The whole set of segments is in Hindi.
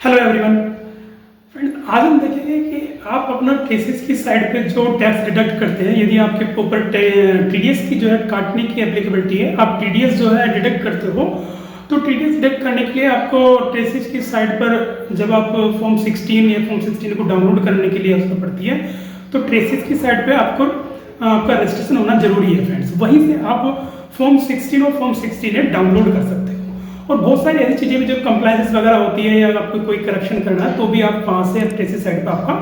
हेलो एवरीवन फ्रेंड्स, आज हम देखेंगे कि आप अपना ट्रेसेस की साइड पे जो टैक्स डिडक्ट करते हैं, यदि आपके ऊपर टीडीएस की जो है काटने की एप्लीकेबिलिटी है, आप टीडीएस जो है डिडक्ट करते हो, तो टीडीएस डिडक्ट करने के लिए आपको ट्रेसेस की साइड पर जब आप फॉर्म 16 या फॉर्म 16 को डाउनलोड करने के लिए आवश्यकता पड़ती है, तो ट्रेसेस की साइड पे आपको आपका रजिस्ट्रेशन होना जरूरी है फ्रेंड्स। वहीं से आप फॉर्म 16 और फॉर्म 16 डाउनलोड कर सकते हो। और बहुत सारी ऐसी चीज़ें भी जो कंप्लाइंस वगैरह होती है या आपको कोई करेक्शन करना है, तो भी आप वहाँ से ट्रेसेस साइड पर आपका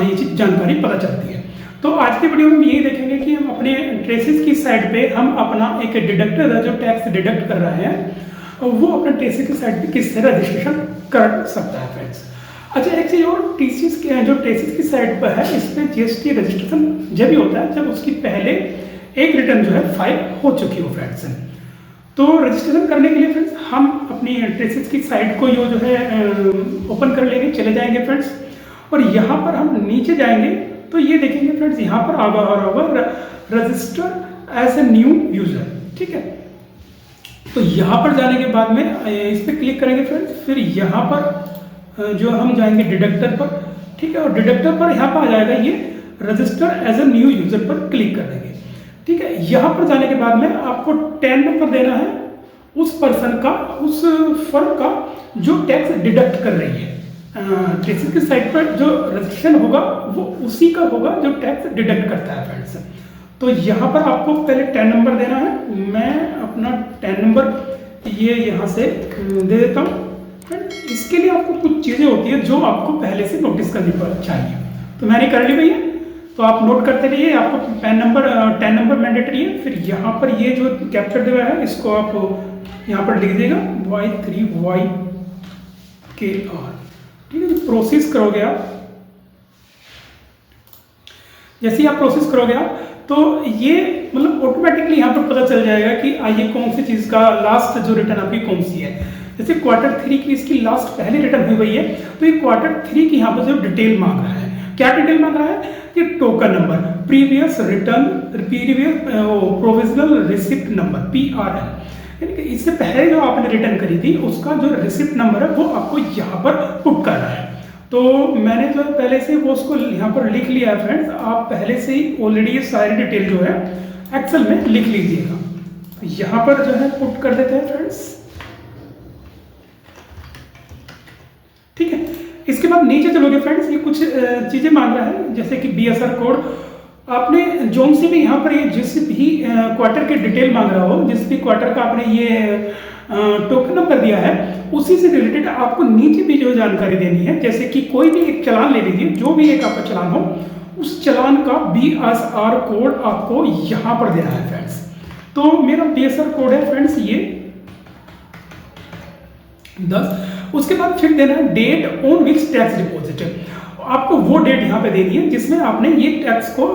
ये चीज़ जानकारी पता चलती है। तो आज के वीडियो में हम यही देखेंगे कि हम अपने ट्रेसेस की साइड पे हम अपना एक डिडक्टर है जो टैक्स डिडक्ट कर रहे हैं, वो अपने ट्रेसेस की साइड पे किस तरह रजिस्ट्रेशन कर सकता है फ्रेंड्स। अच्छा, एक चीज़ और, टीसीएस के जो ट्रेसेस की साइड पर है, इस पर जीएसटी रजिस्ट्रेशन जब भी होता है जब उसकी पहले एक रिटर्न जो है फाइल हो चुकी हो फ्रेंड्स। तो रजिस्ट्रेशन करने के लिए फ्रेंड्स हम अपनी ट्रेसेस की साइट को जो है ओपन कर लेंगे, चले जाएंगे फ्रेंड्स, और यहाँ पर हम नीचे जाएंगे तो ये देखेंगे फ्रेंड्स, यहाँ पर आ रहा होगा register as a new user. ठीक है, तो यहाँ पर जाने के बाद में इस पर क्लिक करेंगे फ्रेंड्स, फिर यहाँ पर जो हम जाएंगे डिडक्टर पर। ठीक है, और डिडक्टर पर यहाँ पर आ जाएगा ये register as a new user पर क्लिक कर देंगे। ठीक है, यहाँ पर जाने के बाद में आपको 10 नंबर देना है उस पर्सन का, उस फर्म का जो टैक्स डिडक्ट कर रही है। ट्रेसेस की साइट पर जो रजिस्ट्रेशन होगा वो उसी का होगा जो टैक्स डिडक्ट करता है फ्रेंड्स। तो यहाँ पर आपको पहले 10 नंबर देना है। मैं अपना 10 नंबर ये यहाँ से दे देता हूँ। इसके लिए आपको कुछ चीज़ें होती है जो आपको पहले से नोटिस करनी चाहिए, तो मैंने कर ली भैया, तो आप नोट करते रहिए। आपको 10 नंबर मैंडेटरी है। फिर यहाँ पर ये जो कैप्चर दिया है इसको आप यहाँ पर लिख देगा Y3YKR। ठीक है, प्रोसेस करोगे आप, जैसे ही आप प्रोसेस करोगे आप, तो ये मतलब ऑटोमेटिकली यहाँ पर पता चल जाएगा कि ये कौन सी चीज़ का लास्ट जो रिटर्न आपकी कौन सी है। जैसे Q3 की इसकी लास्ट पहली रिटर्न हुई है, तो ये Q3 की यहाँ पर जो डिटेल मांग रहा है, क्या डिटेल मांग रहा है, ये token number, previous return, provisional receipt number PRN, यानी कि इससे पहले जो आपने रिटर्न करी थी उसका जो रिसिप्ट नंबर है वो आपको यहाँ पर पुट करना है। तो मैंने जो पहले से वो उसको यहाँ पर लिख लिया है फ्रेंड्स। आप पहले से ही ऑलरेडी ये सारी डिटेल जो है एक्सेल में लिख लीजिएगा। तो यहाँ पर जो है पुट कर देते हैं फ्रेंड्स। ठीक है, इसके बाद नीचे चलोगे फ्रेंड्स, ये कुछ चीजें मांग रहा है, जैसे कि BSR कोड। आपने जोन सी भी यहाँ पर ये जिस भी क्वार्टर के डिटेल मांग रहा हो, जिस भी क्वार्टर का आपने ये टोकन नंबर दिया है, उसी से रिलेटेड आपको नीचे भी जो जानकारी देनी है। जैसे कि कोई भी एक चालान ले लीजिए, जो भी एक आपका चालान हो, उस चालान का BSR कोड आपको यहाँ पर देना है फ्रेंड्स। तो मेरा BSR कोड है फ्रेंड्स ये 10। उसके बाद फिर देना है date on which tax deposit. आपको वो डेट यहाँ पे देनी है जिसमें आपने ये टैक्स को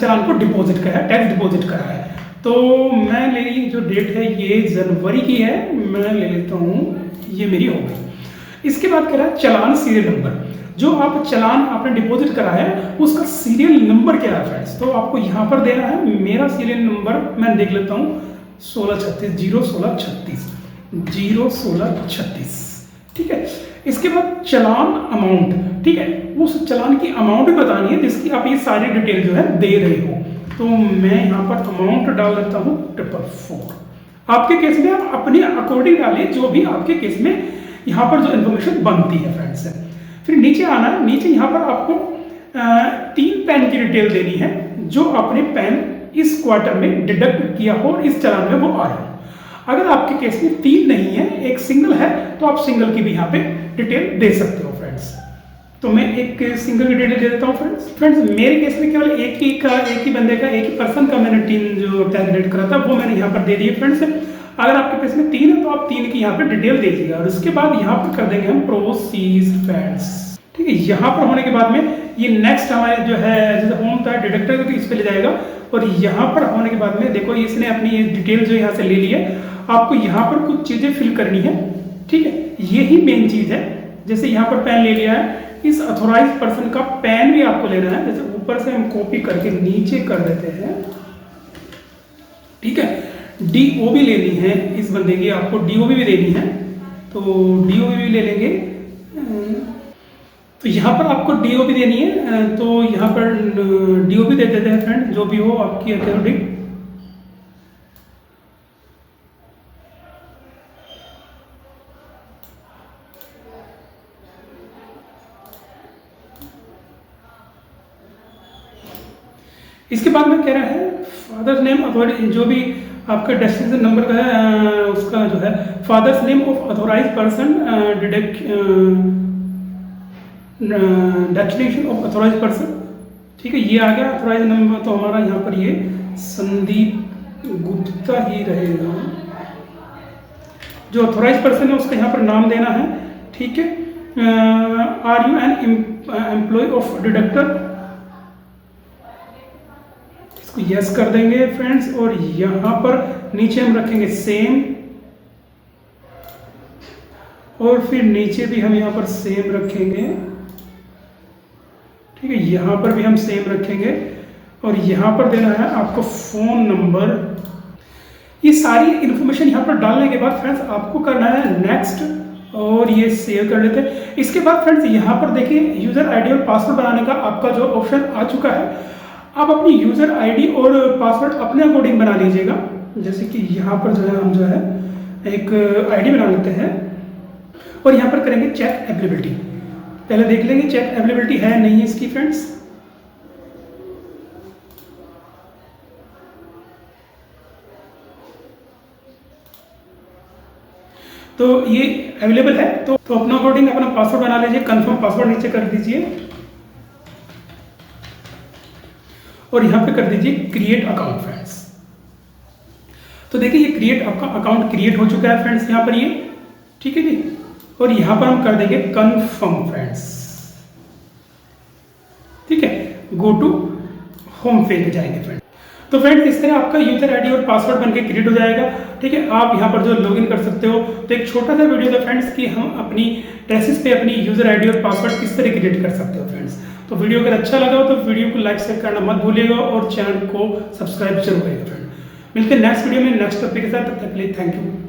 चालान को डिपॉजिट करा है, टैक्स डिपॉजिट करा है। तो मैं ले ली जो डेट है ये जनवरी की है, मैं ले लेता हूँ, ये मेरी हो गई। इसके बाद कह रहा है चालान सीरियल नंबर, जो आप चालान आपने डिपॉजिट करा है उसका सीरियल नंबर क्या है फ्रेंड्स। तो आपको यहाँ पर देना है, मेरा सीरियल नंबर मैं देख लेता हूँ 1636 01636। ठीक है, इसके बाद चालान अमाउंट। ठीक है, उस चालान की अमाउंट भी बतानी है जिसकी आप ये सारी डिटेल जो है दे रहे हो। तो मैं यहाँ पर अमाउंट डाल देता हूँ 444। आपके केस में आप अपने अकॉर्डिंग डालिए, जो भी आपके केस में यहाँ पर जो इन्फॉर्मेशन बनती है फ्रेंड्स। फिर नीचे आना है, नीचे यहाँ पर आपको 3 पैन की डिटेल देनी है, जो आपने पैन इस क्वार्टर में डिडक्ट किया हो और इस चालान में वो आ रहा है। अगर आपके केस में 3 नहीं है, एक सिंगल है, तो आप सिंगल की भी यहाँ पे डिटेल दे सकते हो फ्रेंड्स। तो मैं एक सिंगल की डिटेल दे देता हूँ फ्रेंड्स। मेरे केस में केवल एक ही बंदे का, एक ही पर्सन का मैंने 3 जो कैलकुलेट करा था वो मैंने यहाँ पर दे दिए फ्रेंड्स। अगर आपके केस में 3 है तो आप 3 की यहाँ पे डिटेल दीजिएगा, और उसके बाद यहाँ पर कर देंगे हम प्रोसीड फ्रेंड्स। ठीक है, यहाँ पर होने के बाद में ये नेक्स्ट हमारे जो है जैसे होम था डिडक्टर तो इस पे ले जाएगा, और यहाँ पर होने के बाद में देखो इसने अपनी ये डिटेल जो यहाँ से ले ली है। आपको यहाँ पर कुछ चीजें फिल करनी है। ठीक है, यही मेन चीज है। जैसे यहाँ पर पेन ले लिया है, इस अथोराइज पर्सन का पेन भी आपको लेना है। जैसे ऊपर से हम कॉपी करके नीचे कर देते हैं। ठीक है, DOB लेनी है इस बंदे की, आपको DOB भी देनी है, तो DOB भी ले लेंगे। तो यहाँ पर आपको DOP देनी है, तो यहाँ पर DOP दे देते हैं फ्रेंड, जो भी हो आपकी अकॉर्डिंग। इसके बाद में कह रहा है फादर्स नेम अथॉरिटी, जो भी आपका डेस्टिनेशन नंबर का है उसका जो है father's name of authorise person, destination of authorise person. ठीक है, ये आ गया अथोराइज नंबर, तो हमारा यहाँ पर ये संदीप गुप्ता ही रहेगा। जो अथोराइज पर्सन है उसका यहाँ पर नाम देना है। ठीक है, are you an employ of deductor, इसको यस कर देंगे फ्रेंड्स। और यहाँ पर नीचे हम रखेंगे सेम, और फिर नीचे भी हम यहाँ पर सेम रखेंगे। ठीक है, यहाँ पर भी हम सेम रखेंगे, और यहाँ पर देना है आपको फ़ोन नंबर। ये सारी इन्फॉर्मेशन यहाँ पर डालने के बाद फ्रेंड्स आपको करना है नेक्स्ट, और ये सेव कर लेते हैं। इसके बाद फ्रेंड्स यहाँ पर देखिए यूज़र आईडी और पासवर्ड बनाने का आपका जो ऑप्शन आ चुका है। आप अपनी यूज़र आईडी और पासवर्ड अपने अकॉर्डिंग बना लीजिएगा। जैसे कि यहाँ पर जो है हम जो है एक आईडी बना लेते हैं, और यहाँ पर करेंगे चेक अवेलेबिलिटी। पहले देख लेंगे चेक अवेलेबिलिटी है नहीं है इसकी फ्रेंड्स। तो ये अवेलेबल है, तो अपना अकॉर्डिंग अपना पासवर्ड बना लीजिए। कंफर्म पासवर्ड नीचे कर दीजिए, और यहाँ पे कर दीजिए क्रिएट अकाउंट फ्रेंड्स। तो देखिए ये क्रिएट, आपका अकाउंट क्रिएट हो चुका है फ्रेंड्स यहाँ पर ये। ठीक है जी, और यहाँ पर हम कर देंगे कंफर्म फ्रेंड्स। ठीक है, गो टू होम पेज पे जाएंगे फ्रेंड। तो फ्रेंड्स इस तरह आपका यूजर आईडी और पासवर्ड बनके क्रिएट हो जाएगा। ठीक है, आप यहाँ पर जो लॉगिन कर सकते हो। तो एक छोटा सा वीडियो था फ्रेंड्स कि हम अपनी ट्रेसिस पे अपनी यूजर आईडी और पासवर्ड किस तरह क्रिएट कर सकते हो फ्रेंड्स। तो वीडियो अगर अच्छा लगा हो तो वीडियो को लाइक शेयर करना मत भूलिएगा, और चैनल को सब्सक्राइब जरूर करिएगा फ्रेंड। मिलते हैं नेक्स्ट वीडियो में नेक्स्ट टॉपिक के साथ। तब तक के लिए थैंक यू।